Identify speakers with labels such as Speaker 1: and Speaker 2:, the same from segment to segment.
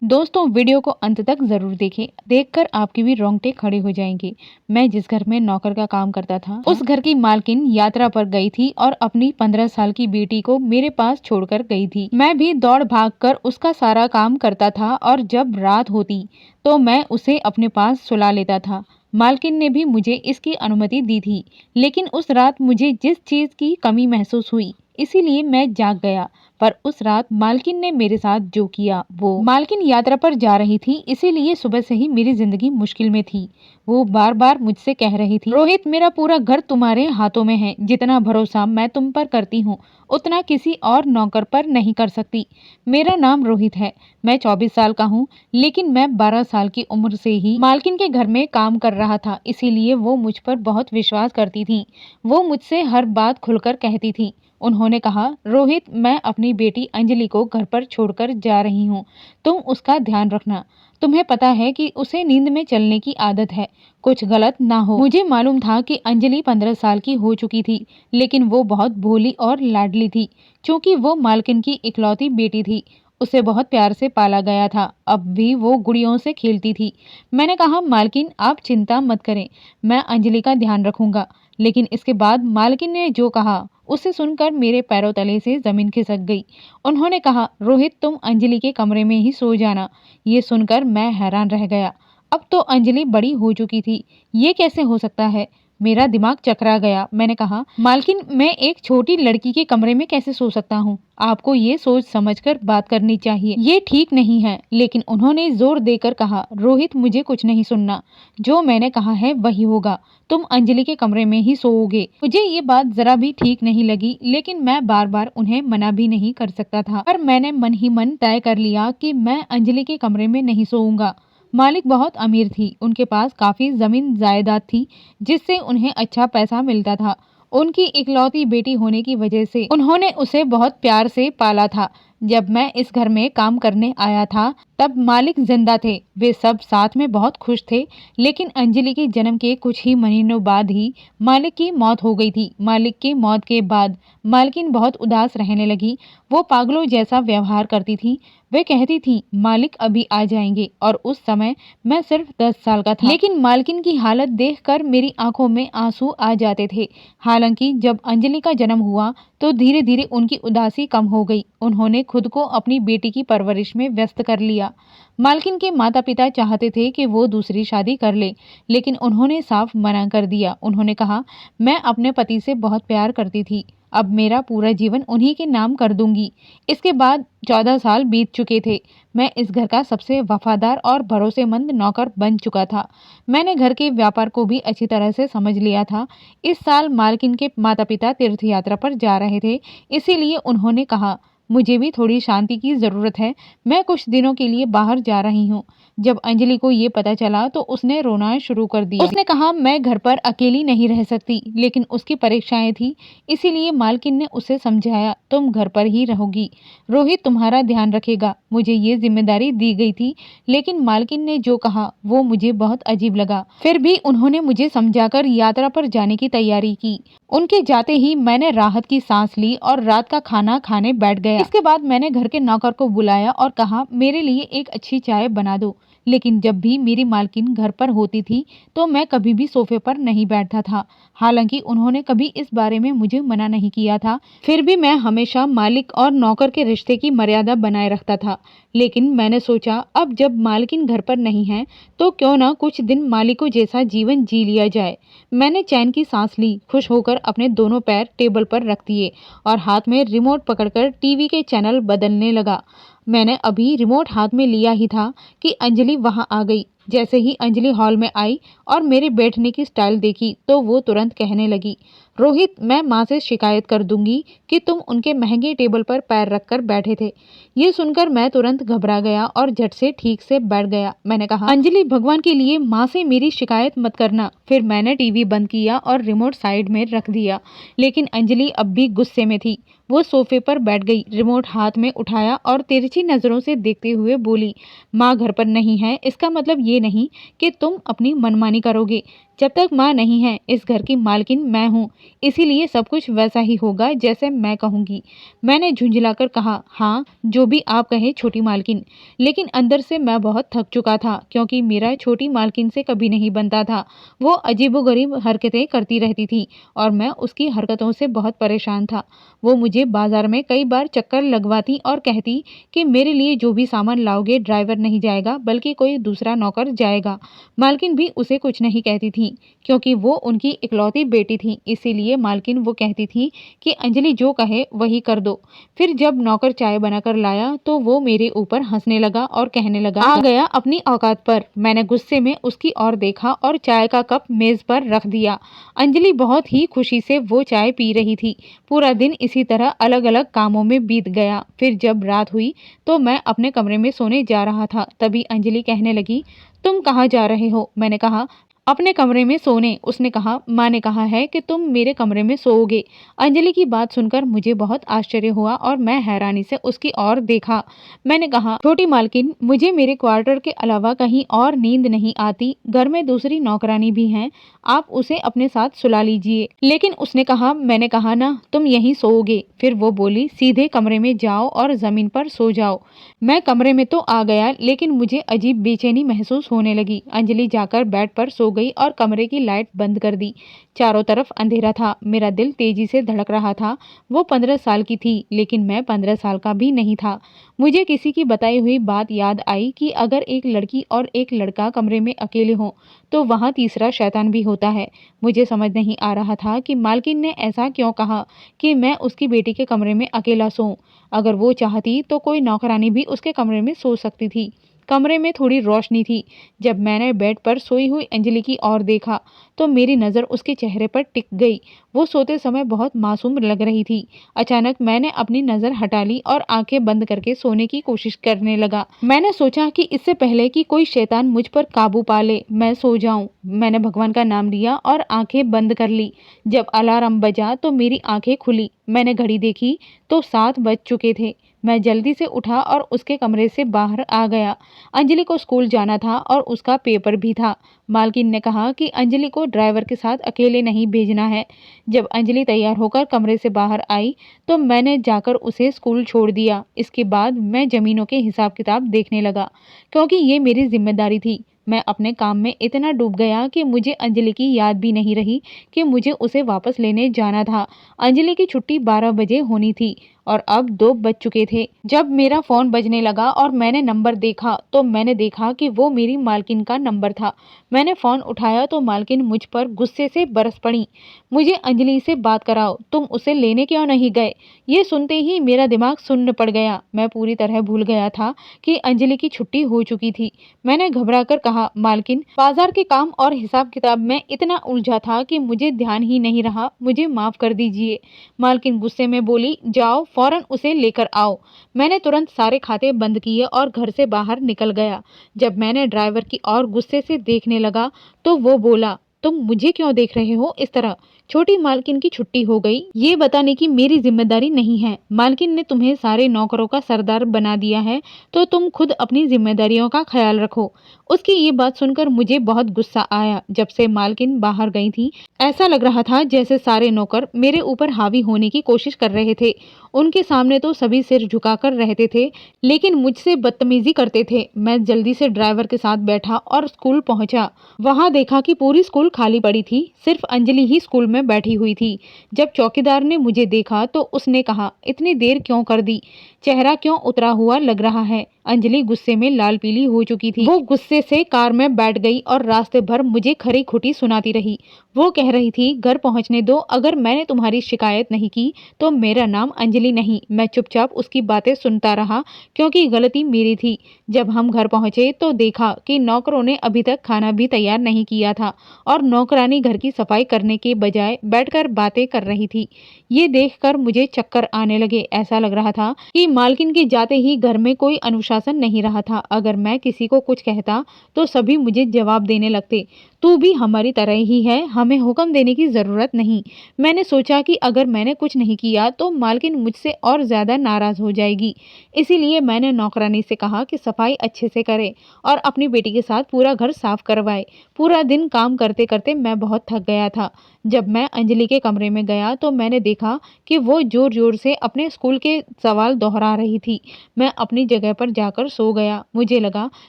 Speaker 1: दोस्तों वीडियो को अंत तक ज़रूर देखें। देखकर आपके भी रोंगटे खड़े हो जाएंगे। मैं जिस घर में नौकर का काम करता था उस घर की मालकिन यात्रा पर गई थी और अपनी 15 साल की बेटी को मेरे पास छोड़कर गई थी। मैं भी दौड़ भाग कर उसका सारा काम करता था और जब रात होती तो मैं उसे अपने पास सुला लेता था। मालकिन ने भी मुझे इसकी अनुमति दी थी, लेकिन उस रात मुझे जिस चीज की कमी महसूस हुई इसीलिए मैं जाग गया। पर उस रात मालकिन ने मेरे साथ जो किया, वो मालकिन यात्रा पर जा रही थी, इसीलिए सुबह से ही मेरी जिंदगी मुश्किल में थी। वो बार बार मुझसे कह रही थी, रोहित मेरा पूरा घर तुम्हारे हाथों में है। जितना भरोसा मैं तुम पर करती हूँ उतना किसी और नौकर पर नहीं कर सकती। मेरा नाम रोहित है, मैं 24 साल का हूँ, लेकिन मैं 12 साल की उम्र से ही मालकिन के घर में काम कर रहा था, इसीलिए वो मुझ पर बहुत विश्वास करती थी। वो मुझसे हर बात खुलकर कहती थी। उन्होंने कहा, रोहित मैं अपनी बेटी अंजलि को घर पर छोड़कर जा रही हूँ, तुम उसका ध्यान रखना। तुम्हें पता है कि उसे नींद में चलने की आदत है, कुछ गलत ना हो। मुझे मालूम था कि अंजलि 15 साल की हो चुकी थी, लेकिन वो बहुत भोली और लाडली थी। क्योंकि वो मालकिन की इकलौती बेटी थी, उसे बहुत प्यार से पाला गया था। अब भी वो गुड़ियों से खेलती थी। मैंने कहा, मालकिन आप चिंता मत करें, मैं अंजलि का ध्यान रखूंगा। लेकिन इसके बाद मालकिन ने जो कहा उसे सुनकर मेरे पैरों तले से जमीन खिसक गई। उन्होंने कहा, रोहित तुम अंजलि के कमरे में ही सो जाना। ये सुनकर मैं हैरान रह गया। अब तो अंजलि बड़ी हो चुकी थी, ये कैसे हो सकता है? मेरा दिमाग चकरा गया। मैंने कहा, मालकिन मैं एक छोटी लड़की के कमरे में कैसे सो सकता हूँ? आपको ये सोच समझकर बात करनी चाहिए, ये ठीक नहीं है। लेकिन उन्होंने जोर देकर कहा, रोहित मुझे कुछ नहीं सुनना, जो मैंने कहा है वही होगा। तुम अंजलि के कमरे में ही सोओगे। मुझे ये बात जरा भी ठीक नहीं लगी, लेकिन मैं बार बार उन्हें मना भी नहीं कर सकता था। पर मैंने मन ही मन तय कर लिया कि मैं अंजलि के कमरे में नहीं सोऊंगा। मालिक बहुत अमीर थी, उनके पास काफी जमीन जायदाद थी, जिससे उन्हें अच्छा पैसा मिलता था। उनकी इकलौती बेटी होने की वजह से उन्होंने उसे बहुत प्यार से पाला था। जब मैं इस घर में काम करने आया था तब मालिक जिंदा थे, वे सब साथ में बहुत खुश थे। लेकिन अंजलि के जन्म के कुछ ही महीनों बाद ही मालिक की मौत हो गई थी। मालिक की मौत के बाद मालकिन बहुत उदास रहने लगी। वो पागलों जैसा व्यवहार करती थी। वे कहती थी, मालिक अभी आ जाएंगे, और उस समय मैं सिर्फ 10 साल का था। लेकिन मालकिन की हालत देखकर मेरी आंखों में आंसू आ जाते थे। हालांकि जब अंजलि का जन्म हुआ तो धीरे धीरे उनकी उदासी कम हो गई। उन्होंने खुद को अपनी बेटी की परवरिश में व्यस्त कर लिया। मालकिन के माता पिता चाहते थे कि वो दूसरी शादी कर ले, लेकिन उन्होंने साफ मना कर दिया। उन्होंने कहा, मैं अपने पति से बहुत प्यार करती थी, अब मेरा पूरा जीवन उन्हीं के नाम कर दूंगी। इसके बाद 14 साल बीत चुके थे। मैं इस घर का सबसे वफादार और भरोसेमंद नौकर बन चुका था। मैंने घर के व्यापार को भी अच्छी तरह से समझ लिया था। इस साल मालकिन के माता पिता तीर्थ यात्रा पर जा रहे थे, इसीलिए उन्होंने कहा, मुझे भी थोड़ी शांति की जरूरत है, मैं कुछ दिनों के लिए बाहर जा रही हूँ। जब अंजलि को ये पता चला तो उसने रोना शुरू कर दिया। उसने कहा, मैं घर पर अकेली नहीं रह सकती, लेकिन उसकी परीक्षाएं थी, इसीलिए मालकिन ने उसे समझाया, तुम घर पर ही रहोगी, रोहित तुम्हारा ध्यान रखेगा। मुझे ये जिम्मेदारी दी गई थी, लेकिन मालकिन ने जो कहा वो मुझे बहुत अजीब लगा। फिर भी उन्होंने मुझे समझाकर यात्रा पर जाने की तैयारी की। उनके जाते ही मैंने राहत की सांस ली और रात का खाना खाने बैठ गया। इसके बाद मैंने घर के नौकर को बुलाया और कहा, मेरे लिए एक अच्छी चाय बना दो। लेकिन जब भी मेरी मालकिन घर पर होती थी तो मैं कभी भी सोफे पर नहीं बैठता था। हालांकि उन्होंने कभी इस बारे में मुझे मना नहीं किया था, फिर भी मैं हमेशा मालिक और नौकर के रिश्ते की मर्यादा बनाए रखता था। लेकिन मैंने सोचा, अब जब मालकिन घर पर नहीं है तो क्यों ना कुछ दिन मालिकों जैसा जीवन जी लिया जाए। मैंने चैन की सांस ली, खुश होकर अपने दोनों पैर टेबल पर रख दिए और हाथ में रिमोट पकड़कर टीवी के चैनल बदलने लगा। मैंने अभी रिमोट हाथ में लिया ही था कि अंजलि वहां आ गई। जैसे ही अंजलि हॉल में आई और मेरे बैठने की स्टाइल देखी तो वो तुरंत कहने लगी, रोहित मैं माँ से शिकायत कर दूंगी कि तुम उनके महंगे टेबल पर पैर रखकर बैठे थे। ये सुनकर मैं तुरंत घबरा गया और झट से ठीक से बैठ गया। मैंने कहा, अंजलि भगवान के लिए माँ से मेरी शिकायत मत करना। फिर मैंने टीवी बंद किया और रिमोट साइड में रख दिया। लेकिन अंजलि अब भी गुस्से में थी। वो सोफे पर बैठ गई, रिमोट हाथ में उठाया और तिरछी नजरों से देखते हुए बोली, माँ घर पर नहीं है, इसका मतलब ये नहीं कि तुम अपनी मनमानी करोगे। जब तक माँ नहीं है इस घर की मालकिन मैं हूँ, इसीलिए सब कुछ वैसा ही होगा जैसे मैं कहूँगी। मैंने झुंझलाकर कहा, हाँ जो भी आप कहे छोटी मालकिन। लेकिन अंदर से मैं बहुत थक चुका था क्योंकि मेरा छोटी मालकिन से कभी नहीं बनता था। वो अजीबोगरीब हरकतें करती रहती थी और मैं उसकी हरकतों से बहुत परेशान था। वो मुझे बाजार में कई बार चक्कर लगवाती और कहती कि मेरे लिए जो भी सामान लाओगे ड्राइवर नहीं जाएगा बल्कि कोई दूसरा नौकर जाएगा। मालकिन भी उसे कुछ नहीं कहती थी क्योंकि वो उनकी इकलौती बेटी थी, इसीलिए मालकिन वो कहती थी कि अंजलि जो कहे वही कर दो। फिर जब नौकर चाय बनाकर लाया तो वो मेरे ऊपर हंसने लगा और कहने लगा, आ गया अपनी औकात पर। मैंने गुस्से में उसकी ओर देखा और चाय का कप मेज पर रख दिया। अंजलि बहुत ही खुशी से वो चाय पी रही थी। पूरा दिन इसी तरह अलग अलग कामों में बीत गया। फिर जब रात हुई तो मैं अपने कमरे में सोने जा रहा था, तभी अंजलि कहने लगी, तुम कहाँ जा रहे हो? मैंने कहा, अपने कमरे में सोने। उसने कहा, माँ ने कहा है कि तुम मेरे कमरे में सोओगे। अंजलि की बात सुनकर मुझे बहुत आश्चर्य हुआ और मैं हैरानी से उसकी ओर देखा। मैंने कहा, छोटी मालकिन, मुझे मेरे क्वार्टर के अलावा कहीं और नींद नहीं आती। घर में दूसरी नौकरानी भी हैं, आप उसे अपने साथ सुला लीजिए। लेकिन उसने कहा, मैंने कहा ना तुम यहीं सोओगे। फिर वो बोली, सीधे कमरे में जाओ और जमीन पर सो जाओ। मैं कमरे में तो आ गया लेकिन मुझे अजीब बेचैनी महसूस होने लगी। अंजलि जाकर बेड पर सो गई और कमरे की लाइट बंद कर दी। चारों तरफ अंधेरा था। मेरा दिल तेजी से धड़क रहा था। वो 15 साल की थी लेकिन मैं 15 साल का भी नहीं था। मुझे किसी की बताई हुई बात याद आई कि अगर एक लड़की और एक लड़का कमरे में अकेले हों तो वहाँ तीसरा शैतान भी होता है। मुझे समझ नहीं आ रहा था कि मालकिन ने ऐसा क्यों कहा कि मैं उसकी बेटी के कमरे में अकेला सोऊं। अगर वो चाहती तो कोई नौकरानी भी उसके कमरे में सो सकती थी। कमरे में थोड़ी रोशनी थी। जब मैंने बेड पर सोई हुई अंजलि की ओर देखा तो मेरी नज़र उसके चेहरे पर टिक गई। वो सोते समय बहुत मासूम लग रही थी। अचानक मैंने अपनी नज़र हटा ली और आंखें बंद करके सोने की कोशिश करने लगा। मैंने सोचा कि इससे पहले कि कोई शैतान मुझ पर काबू पा ले मैं सो जाऊं। मैंने भगवान का नाम लिया और आंखें बंद कर ली। जब अलार्म बजा तो मेरी आंखें खुली। मैंने घड़ी देखी तो 7 बज चुके थे। मैं जल्दी से उठा और उसके कमरे से बाहर आ गया। अंजलि को स्कूल जाना था और उसका पेपर भी था। मालकिन ने कहा कि अंजलि को ड्राइवर के साथ अकेले नहीं भेजना है। जब अंजलि तैयार होकर कमरे से बाहर आई तो मैंने जाकर उसे स्कूल छोड़ दिया। इसके बाद मैं ज़मीनों के हिसाब किताब देखने लगा क्योंकि ये मेरी जिम्मेदारी थी। मैं अपने काम में इतना डूब गया कि मुझे अंजलि की याद भी नहीं रही कि मुझे उसे वापस लेने जाना था। अंजलि की छुट्टी 12 बजे होनी थी और अब 2 बज चुके थे। जब मेरा फ़ोन बजने लगा और मैंने नंबर देखा तो मैंने देखा कि वो मेरी मालकिन का नंबर था। मैंने फ़ोन उठाया तो मालकिन मुझ पर गुस्से से बरस पड़ी। मुझे अंजलि से बात कराओ, तुम उसे लेने क्यों नहीं गए? ये सुनते ही मेरा दिमाग सुन्न पड़ गया। मैं पूरी तरह भूल गया था कि अंजलि की छुट्टी हो चुकी थी। मैंने घबरा कर कहा, मालकिन, बाजार के काम और हिसाब किताब में इतना उलझा था कि मुझे ध्यान ही नहीं रहा, मुझे माफ़ कर दीजिए। मालकिन गुस्से में बोली, जाओ फौरन उसे लेकर आओ। मैंने तुरंत सारे खाते बंद किए और घर से बाहर निकल गया। जब मैंने ड्राइवर की ओर गुस्से से देखने लगा तो वो बोला, तुम मुझे क्यों देख रहे हो इस तरह? छोटी मालकिन की छुट्टी हो गई ये बताने की मेरी जिम्मेदारी नहीं है। मालकिन ने तुम्हें सारे नौकरों का सरदार बना दिया है तो तुम खुद अपनी जिम्मेदारियों का ख्याल रखो। उसकी ये बात सुनकर मुझे बहुत गुस्सा आया। जब से मालकिन बाहर गई थी ऐसा लग रहा था जैसे सारे नौकर मेरे ऊपर हावी होने की कोशिश कर रहे थे। उनके सामने तो सभी सिर झुकाकर रहते थे लेकिन मुझसे बदतमीजी करते थे। मैं जल्दी से ड्राइवर के साथ बैठा और स्कूल पहुंचा। वहां देखा कि पूरी स्कूल खाली पड़ी थी, सिर्फ अंजलि ही स्कूल में बैठी हुई थी। जब चौकीदार ने मुझे देखा तो उसने कहा, इतनी देर क्यों कर दी? चेहरा क्यों उतरा हुआ लग रहा है? अंजलि गुस्से में लाल पीली हो चुकी थी। वो गुस्से से कार में बैठ गई और रास्ते भर मुझे खरी खुटी सुनाती रही। वो कह रही थी, घर पहुंचने दो, अगर मैंने तुम्हारी शिकायत नहीं की तो मेरा नाम अंजलि नहीं। मैं चुपचाप उसकी बातें सुनता रहा क्योंकि गलती मेरी थी। जब हम घर पहुंचे तो देखा कि नौकरों ने अभी तक खाना भी तैयार नहीं किया था और नौकरानी घर की सफाई करने के बजाय बैठकर बातें कर रही थी। ये देखकर मुझे चक्कर आने लगे। ऐसा लग रहा था कि मालकिन के जाते ही घर में कोई अनुशासन नहीं रहा था। अगर मैं किसी को कुछ कहता तो सभी मुझे जवाब देने लगते। तू भी हमारी तरह ही है, हमें हुक्म देने की ज़रूरत नहीं। मैंने सोचा कि अगर मैंने कुछ नहीं किया तो मालकिन मुझसे और ज़्यादा नाराज़ हो जाएगी। इसीलिए मैंने नौकरानी से कहा कि सफाई अच्छे से करे और अपनी बेटी के साथ पूरा घर साफ करवाए। पूरा दिन काम करते करते मैं बहुत थक गया था। जब मैं अंजलि के कमरे में गया तो मैंने देखा कि वो जोर जोर से अपने स्कूल के सवाल दोहरा रही थी। मैं अपनी जगह पर जाकर सो गया। मुझे लगा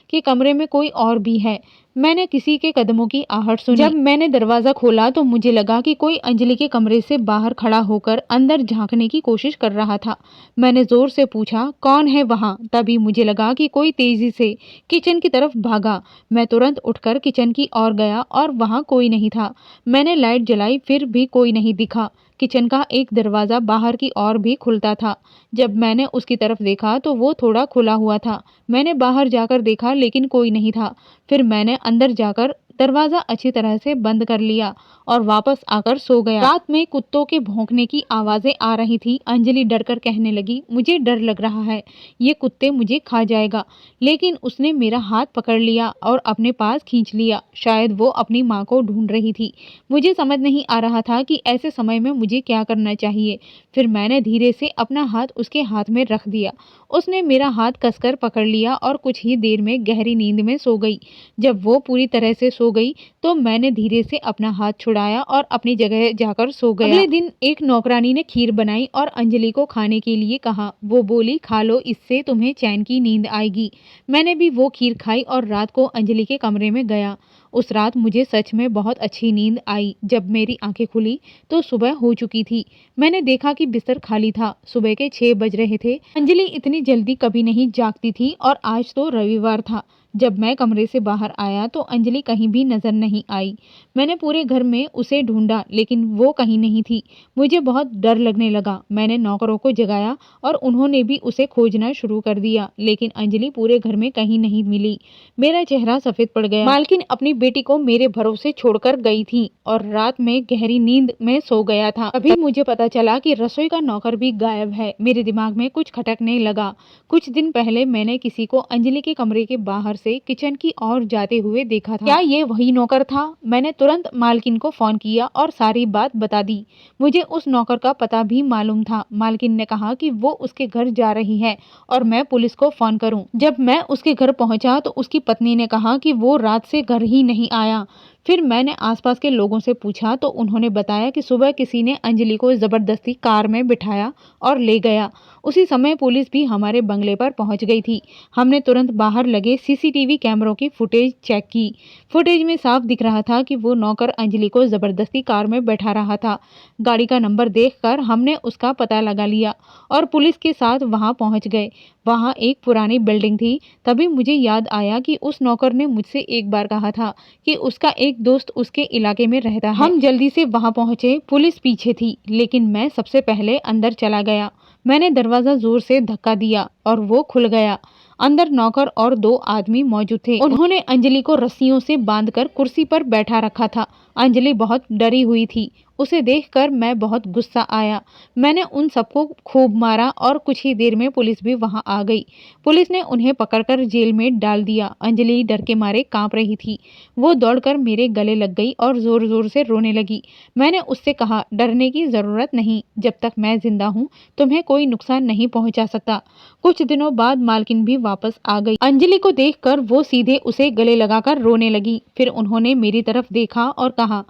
Speaker 1: कि कमरे में कोई और भी है। मैंने किसी के कदमों की आहट सुनी। जब मैंने दरवाजा खोला तो मुझे लगा कि कोई अंजलि के कमरे से बाहर खड़ा होकर अंदर झांकने की कोशिश कर रहा था। मैंने जोर से पूछा, कौन है वहाँ? तभी मुझे लगा कि कोई तेजी से किचन की तरफ भागा। मैं तुरंत उठकर किचन की ओर गया और वहाँ कोई नहीं था। मैंने लाइट जलाई, फिर भी कोई नहीं दिखा। किचन का एक दरवाज़ा बाहर की ओर भी खुलता था। जब मैंने उसकी तरफ देखा तो वो थोड़ा खुला हुआ था। मैंने बाहर जाकर देखा लेकिन कोई नहीं था। फिर मैंने अंदर जाकर दरवाज़ा अच्छी तरह से बंद कर लिया और वापस आकर सो गया। रात में कुत्तों के भौंकने की आवाज़ें आ रही थी। अंजलि डरकर कहने लगी, मुझे डर लग रहा है, ये कुत्ते मुझे खा जाएगा। लेकिन उसने मेरा हाथ पकड़ लिया और अपने पास खींच लिया। शायद वो अपनी माँ को ढूंढ रही थी। मुझे समझ नहीं आ रहा था कि ऐसे समय में मुझे क्या करना चाहिए। फिर मैंने धीरे से अपना हाथ उसके हाथ में रख दिया। उसने मेरा हाथ कसकर पकड़ लिया और कुछ ही देर में गहरी नींद में सो गई। जब वो पूरी तरह से सो गई तो मैंने धीरे से अपना हाथ छुड़ाया और अपनी जगह जाकर सो गया। अगले दिन एक नौकरानी ने खीर बनाई और अंजलि को खाने के लिए कहा। वो बोली, खा लो, इससे तुम्हें चैन की नींद आएगी। मैंने भी वो खीर खाई और रात को अंजलि के कमरे में गया। उस रात मुझे सच में बहुत अच्छी नींद आई। जब मेरी आंखें खुली तो सुबह हो चुकी थी। मैंने देखा कि बिस्तर खाली था। सुबह के 6 बज रहे थे। अंजलि इतनी जल्दी कभी नहीं जागती थी और आज तो रविवार था। जब मैं कमरे से बाहर आया तो अंजलि कहीं भी नजर नहीं आई। मैंने पूरे घर में उसे ढूंढा लेकिन वो कहीं नहीं थी। मुझे बहुत डर लगने लगा। मैंने नौकरों को जगाया और उन्होंने भी उसे खोजना शुरू कर दिया, लेकिन अंजलि पूरे घर में कहीं नहीं मिली। मेरा चेहरा सफेद पड़ गया। मालकिन अपनी बेटी को मेरे भरोसे छोड़कर गई थी और रात में गहरी नींद में सो गया था। अभी मुझे पता चला कि रसोई का नौकर भी गायब है। मेरे दिमाग में कुछ खटकने लगा। कुछ दिन पहले मैंने किसी को अंजलि के कमरे के बाहर से किचन की ओर जाते हुए देखा था। क्या ये वही नौकर था? मैंने तुरंत मालकिन को फोन किया और सारी बात बता दी। मुझे उस नौकर का पता भी मालूम था। मालकिन ने कहा कि वो उसके घर जा रही है और मैं पुलिस को फोन करूं। जब मैं उसके घर पहुंचा तो उसकी पत्नी ने कहा कि वो रात से घर ही नहीं आया। फिर मैंने आसपास के लोगों से पूछा तो उन्होंने बताया कि सुबह किसी ने अंजलि को जबरदस्ती कार में बिठाया और ले गया। उसी समय पुलिस भी हमारे बंगले पर पहुंच गई थी। हमने तुरंत बाहर लगे सीसीटीवी कैमरों की फुटेज चेक की। फुटेज में साफ दिख रहा था कि वो नौकर अंजलि को जबरदस्ती कार में बैठा रहा था। गाड़ी का नंबर देखकर हमने उसका पता लगा लिया और पुलिस के साथ वहां पहुंच गए। वहां एक पुरानी बिल्डिंग थी। तभी मुझे याद आया कि उस नौकर ने मुझसे एक बार कहा था कि उसका एक दोस्त उसके इलाके में रहता है। हम जल्दी से वहां पहुंचे। पुलिस पीछे थी लेकिन मैं सबसे पहले अंदर चला गया। मैंने दरवाजा जोर से धक्का दिया और वो खुल गया। अंदर नौकर और 2 आदमी मौजूद थे। उन्होंने अंजलि को रस्सियों से बांधकर कुर्सी पर बैठा रखा था। अंजलि बहुत डरी हुई थी। उसे देखकर मैं बहुत गुस्सा आया। मैंने उन सबको खूब मारा और कुछ ही देर में पुलिस भी वहां आ गई। पुलिस ने उन्हें पकड़कर जेल में डाल दिया। अंजलि डर के मारे कांप रही थी। वो दौड़कर मेरे गले लग गई और जोर जोर से रोने लगी। मैंने उससे कहा, डरने की जरूरत नहीं, जब तक मैं जिंदा हूँ तुम्हें कोई नुकसान नहीं पहुंचा सकता। कुछ दिनों बाद मालकिन भी वापस आ गई। अंजलि को देखकर वो सीधे उसे गले लगाकर रोने लगी। फिर उन्होंने मेरी तरफ देखा और कहा,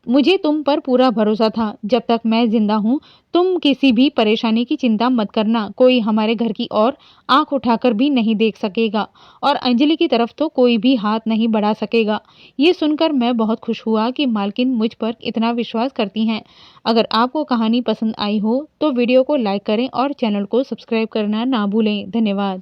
Speaker 1: मुझे तुम पर पूरा भरोसा था। जब तक मैं जिंदा हूँ तुम किसी भी परेशानी की चिंता मत करना। कोई हमारे घर की ओर आंख उठाकर भी नहीं देख सकेगा और अंजलि की तरफ तो कोई भी हाथ नहीं बढ़ा सकेगा। ये सुनकर मैं बहुत खुश हुआ कि मालकिन मुझ पर इतना विश्वास करती हैं। अगर आपको कहानी पसंद आई हो तो वीडियो को लाइक करें और चैनल को सब्सक्राइब करना ना भूलें। धन्यवाद।